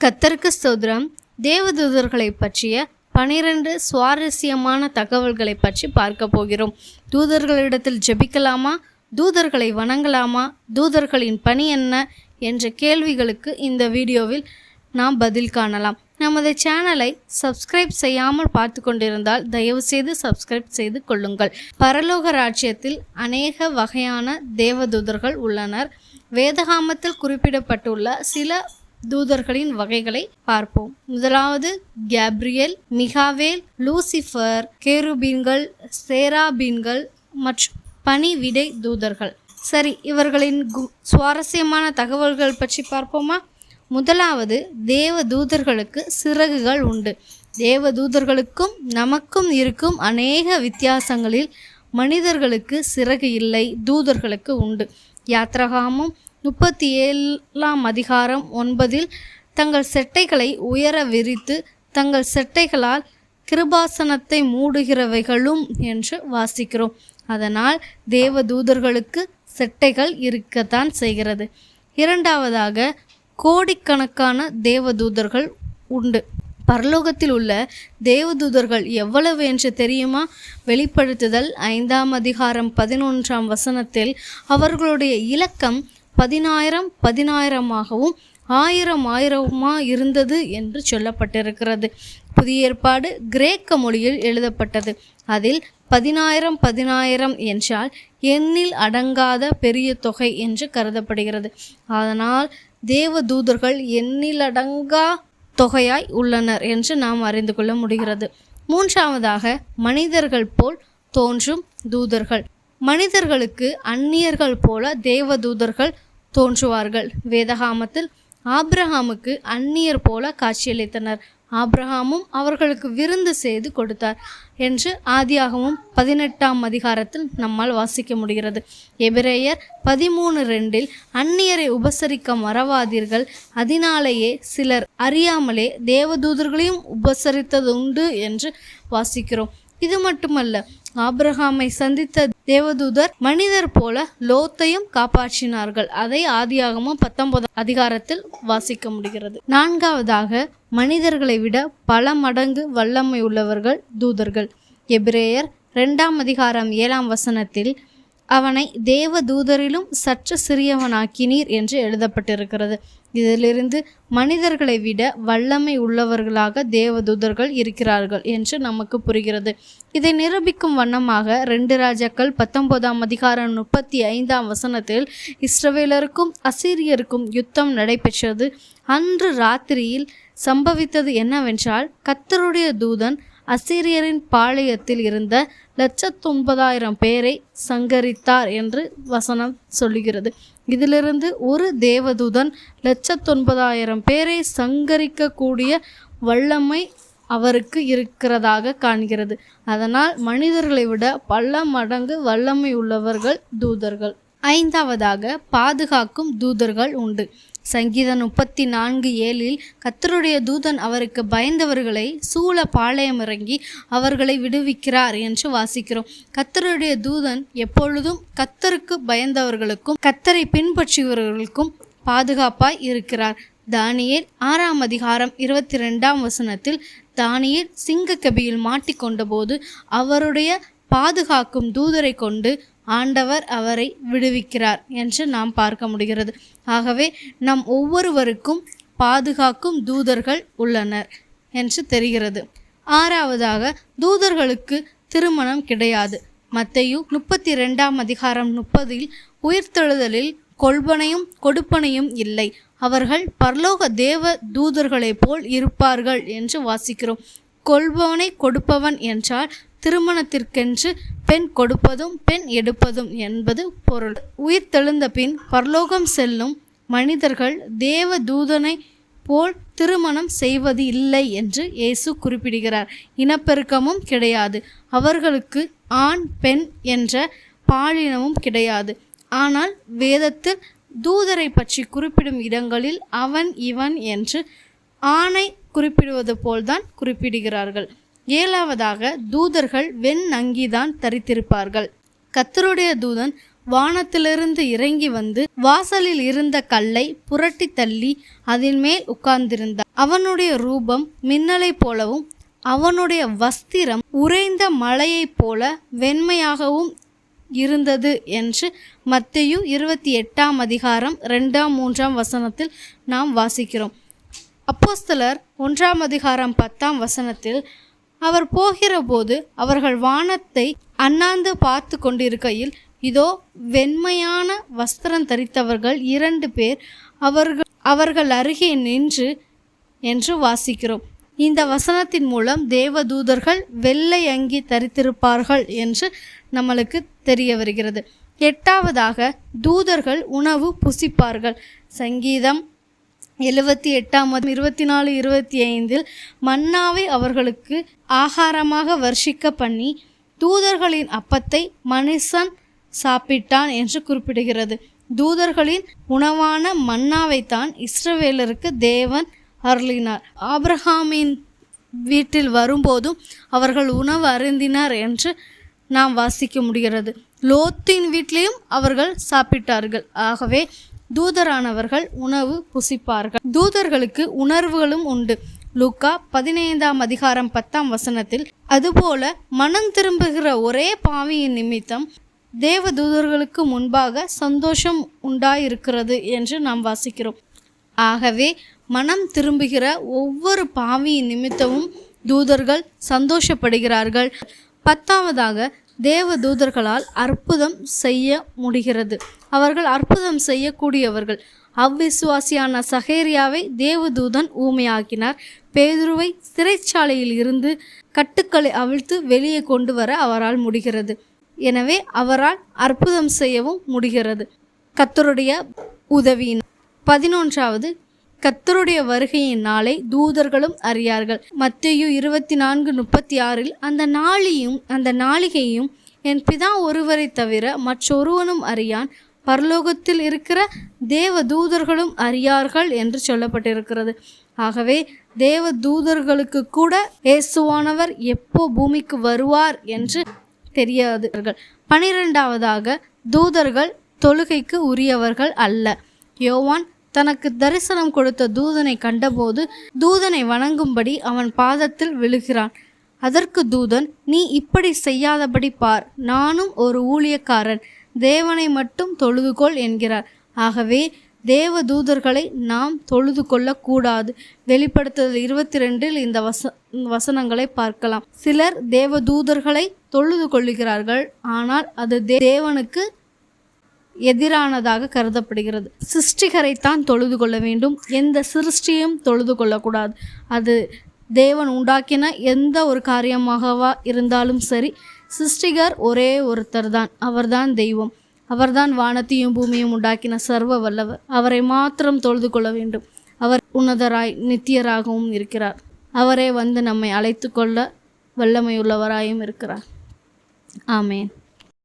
கர்த்தருக்கு ஸ்தோத்திரம். தேவதூதர்களை பற்றிய 12 சுவாரஸ்யமான தகவல்களை பற்றி பார்க்க போகிறோம். தூதர்களிடத்தில் ஜெபிக்கலாமா, தூதர்களை வணங்கலாமா, தூதர்களின் பணி என்ன என்ற கேள்விகளுக்கு இந்த வீடியோவில் நாம் பதில் காணலாம். நமது சேனலை சப்ஸ்கிரைப் செய்யாமல் பார்த்து கொண்டிருந்தால் தயவு செய்து சப்ஸ்கிரைப் செய்து கொள்ளுங்கள். பரலோக ராஜ்யத்தில் அநேக வகையான தேவதூதர்கள் உள்ளனர். வேதாகமத்தில் குறிப்பிடப்பட்டுள்ள சில தூதர்களின் வகைகளை பார்ப்போம். முதலாவது கேப்ரியல், மிகாவேல், லூசிஃபர், கேருபீன்கள், சேராபீன்கள் மற்றும் பணிவிடை தூதர்கள். சரி, இவர்களின் சுவாரஸ்யமான தகவல்கள் பற்றி பார்ப்போமா? முதலாவது, தேவ தூதர்களுக்கு சிறகுகள் உண்டு. தேவ தூதர்களுக்கும் நமக்கும் இருக்கும் அநேக வித்தியாசங்களில் மனிதர்களுக்கு சிறகு இல்லை, தூதர்களுக்கு உண்டு. யாத்ராகமம் 37:9 தங்கள் செட்டைகளை உயர விரித்து தங்கள் செட்டைகளால் கிருபாசனத்தை மூடுகிறவைகளும் என்று வாசிக்கிறோம். அதனால் தேவ தூதர்களுக்கு செட்டைகள் இருக்கத்தான் செய்கிறது. இரண்டாவதாக, கோடிக்கணக்கான தேவதூதர்கள் உண்டு. பரலோகத்தில் உள்ள தேவதூதர்கள் எவ்வளவு என்று தெரியுமா? வெளிப்படுத்துதல் 5:11 அவர்களுடைய இலக்கம் 10,000 10,000 இருந்தது என்று சொல்லப்பட்டிருக்கிறது. புதிய ஏற்பாடு கிரேக்க மொழியில் எழுதப்பட்டது. அதில் 10,000 என்றால் எண்ணில் அடங்காத பெரிய தொகை என்று கருதப்படுகிறது. அதனால் தேவ தூதர்கள் எண்ணிலடங்கா தொகையாய் உள்ளனர் என்று நாம் அறிந்து கொள்ள முடிகிறது. மூன்றாவதாக, மனிதர்கள் போல் தோன்றும் தூதர்கள். மனிதர்களுக்கு அந்நியர்கள் போல தேவதூதர்கள் தோன்றுவார்கள். வேதாகமத்தில் ஆபிரகாமுக்கு அந்நியர் போல காட்சியளித்தனர். ஆபிரகாமும் அவர்களுக்கு விருந்து செய்து கொடுத்தார் என்று ஆதியாகமம் 18 நம்மால் வாசிக்க முடிகிறது. எபிரேயர் 13:2 அந்நியரை உபசரிக்க மறவாதீர்கள், அதனாலேயே சிலர் அறியாமலே தேவதூதர்களையும் உபசரித்ததுண்டு என்று வாசிக்கிறோம். இது மட்டுமல்ல, ஆபிரகாமை சந்தித்த தேவதூதர் மனிதர் போல லோத்தையும் காப்பாற்றினார்கள். அதை ஆதியாகமம் 19 வாசிக்க முடிகிறது. நான்காவதாக, மனிதர்களை விட பல மடங்கு வல்லமை உள்ளவர்கள் தூதர்கள். எபிரேயர் 2:7 அவனை தேவ தூதரிலும் சற்று சிறியவனாக்கினீர் என்று எழுதப்பட்டிருக்கிறது. இதிலிருந்து மனிதர்களை விட வல்லமை உள்ளவர்களாக தேவதூதர்கள் இருக்கிறார்கள் என்று நமக்கு புரிகிறது. இதை நிரூபிக்கும் வண்ணமாக 2 ராஜாக்கள் 19:35 இஸ்ரவேலருக்கும் அசீரியருக்கும் யுத்தம் நடைபெற்றது. அன்று ராத்திரியில் சம்பவித்தது என்னவென்றால், கர்த்தருடைய தூதன் அசீரியரின் பாளையத்தில் இருந்த 190,000 பேரை சங்கரித்தார் என்று வசனம் சொல்லுகிறது. இதிலிருந்து ஒரு தேவதூதன் 190,000 பேரை சங்கரிக்கக்கூடிய வல்லமை அவருக்கு இருக்கிறதாக காண்கிறது. அதனால் மனிதர்களை விட பல மடங்கு வல்லமை உள்ளவர்கள் தூதர்கள். ஐந்தாவதாக, பாதுகாக்கும் தூதர்கள் உண்டு. சங்கீதம் 34:7 கர்த்தருடைய தூதன் அவருக்கு பயந்தவர்களை சூழ பாளையம் இறங்கி அவர்களை விடுவிக்கிறார் என்று வாசிக்கிறோம். கர்த்தருடைய தூதன் எப்பொழுதும் கர்த்தருக்கு பயந்தவர்களுக்கும் கர்த்தரை பின்பற்றுபவர்களுக்கும் பாதுகாப்பாய் இருக்கிறார். தானியேல் 6:22 தானியேல் சிங்கக்கபியில் மாட்டிக்கொண்ட போது அவருடைய பாதுகாக்கும் தூதரை கொண்டு ஆண்டவர் அவரை விடுவிக்கிறார் என்று நாம் பார்க்க முடிகிறது. ஆகவே நம் ஒவ்வொருவருக்கும் பாதுகாக்கும் தூதர்கள் உள்ளனர் என்று தெரிகிறது. ஆறாவதாக, தூதர்களுக்கு திருமணம் கிடையாது. மத்தேயு 32:30 உயிர்த்தெழுதலில் கொள்பனையும் கொடுப்பனையும் இல்லை, அவர்கள் பரலோக தேவ தூதர்களைப் போல் இருப்பார்கள் என்று வாசிக்கிறோம். கொள்பவனை கொடுப்பவன் என்றால் திருமணத்திற்கென்று பெண் கொடுப்பதும் பெண் எடுப்பதும் என்பது பொருள். உயிர்த்தெழுந்த பின் பரலோகம் செல்லும் மனிதர்கள் தேவ தூதனை போல் திருமணம் செய்வது இல்லை என்று இயேசு குறிப்பிடுகிறார். இனப்பெருக்கமும் கிடையாது. அவர்களுக்கு ஆண் பெண் என்ற பாலினமும் கிடையாது. ஆனால் வேதத்தில் தூதரை பற்றி குறிப்பிடும் இடங்களில் அவன் இவன் என்று ஆணை குறிப்பிடுவது போல்தான் குறிப்பிடுகிறார்கள். ஏழாவதாக, தூதர்கள் வெண் அங்கிதான் தரித்திருப்பார்கள். கர்த்தருடைய தூதன் வானத்திலிருந்து இறங்கி வந்து வாசலில் இருந்த கல்லை புரட்டி தள்ளி அதன் மேல் உட்கார்ந்திருந்தார். அவனுடைய ரூபம் மின்னலை போலவும் அவனுடைய வஸ்திரம் உறைந்த மலையைப் போல வெண்மையாகவும் இருந்தது என்று மத்தேயு 28 அதிகாரம் 2-3 நாம் வாசிக்கிறோம். அப்போஸ்தலர் 1 அதிகாரம் 10 அவர் போகிற போது அவர்கள் வானத்தை அண்ணாந்து பார்த்து கொண்டிருக்கையில் இதோ வெண்மையான வஸ்திரம் தரித்தவர்கள் 2 பேர் அவர்கள் அருகே நின்று என்று வாசிக்கிறோம். இந்த வசனத்தின் மூலம் தேவதூதர்கள் வெள்ளை அங்கி தரித்திருப்பார்கள் என்று நம்மளுக்கு தெரிய வருகிறது. 8வது தூதர்கள் உணவு புசிப்பார்கள். சங்கீதம் 78:24-25 மன்னாவை அவர்களுக்கு ஆகாரமாக வர்ஷிக்க பண்ணி தூதர்களின் அப்பத்தை மனுஷன் சாப்பிட்டான் என்று குறிப்பிடுகிறது. தூதர்களின் உணவான மன்னாவைத்தான் இஸ்ரவேலருக்கு தேவன் அருளினார். ஆபிரகாமின் வீட்டில் வரும்போதும் அவர்கள் உணவு அருந்தினார் என்று நாம் வாசிக்க முடிகிறது. லோத்தின் வீட்டிலையும் அவர்கள் சாப்பிட்டார்கள். ஆகவே தூதரானவர்கள் உணவு புசிப்பார்கள். தூதர்களுக்கு உணர்வுகளும் உண்டு. லூக்கா 15 அதிகாரம் 10 அதுபோல மனம் திரும்புகிற ஒரே பாவியின் நிமித்தம் தேவதூதர்களுக்கு முன்பாக சந்தோஷம் உண்டாயிருக்கிறது என்று நாம் வாசிக்கிறோம். ஆகவே மனம் திரும்புகிற ஒவ்வொரு பாவியின் நிமித்தமும் தூதர்கள் சந்தோஷப்படுகிறார்கள். 10வது தேவதூதர்களால் அற்புதம் செய்ய முடிகிறது. அவர்கள் அற்புதம் செய்யக்கூடியவர்கள். அவ்விசுவாசியான சகேரியாவை தேவதூதன் ஊமையாக்கினார். பேதுருவை சிறைச்சாலையில் இருந்து கட்டுக்களை அவிழ்த்து வெளியே கொண்டு வர அவரால் முடிகிறது. எனவே அவரால் அற்புதம் செய்யவும் முடிகிறது கர்த்தருடைய உதவியின். 11வது கர்த்தருடைய வருகையின் நாளை தூதர்களும் அறியார்கள். மத்தேயு 24:36 அந்த நாளிகையும் என் பிதா ஒருவரை தவிர மற்றொருவனும் அறியான், பரலோகத்தில் இருக்கிற தேவ தூதர்களும் அறியார்கள் என்று சொல்லப்பட்டிருக்கிறது. ஆகவே தேவ தூதர்களுக்கு கூட இயேசுவானவர் எப்போ பூமிக்கு வருவார் என்று தெரியாது. 12வது தூதர்கள் தொழுகைக்கு உரியவர்கள் அல்ல. யோவான் தனக்கு தரிசனம் கொடுத்த தூதனை கண்டபோது தூதனை வணங்கும்படி அவன் பாதத்தில் விழுகிறான். அதற்கு தூதன், நீ இப்படி செய்யாதபடி பார், நானும் ஒரு ஊழியக்காரன், தேவனை மட்டும் தொழுதுகொள் என்கிறார். ஆகவே தேவ தூதர்களை நாம் தொழுது கொள்ளக்கூடாது. வெளிப்படுத்துதல் 22 இந்த வசனங்களை பார்க்கலாம். சிலர் தேவ தூதர்களை தொழுது கொள்ளுகிறார்கள், ஆனால் அது தேவனுக்கு எதிரானதாக கருதப்படுகிறது. சிருஷ்டிகரைத்தான் தொழுது கொள்ள வேண்டும், எந்த சிருஷ்டியும் தொழுது கொள்ளக்கூடாது. அது தேவன் உண்டாக்கின எந்த ஒரு காரியமாகவா இருந்தாலும் சரி, சிருஷ்டிகர் ஒரே ஒருத்தர் தான், அவர்தான் தெய்வம். அவர்தான் வானத்தையும் பூமியும் உண்டாக்கின சர்வ வல்லவர். அவரை மாத்திரம் தொழுது கொள்ள வேண்டும். அவர் உன்னதராய் நித்தியராகவும் இருக்கிறார். அவரே வந்து நம்மை அழைத்து கொள்ள வல்லமையுள்ளவராயும் இருக்கிறார். ஆமேன்.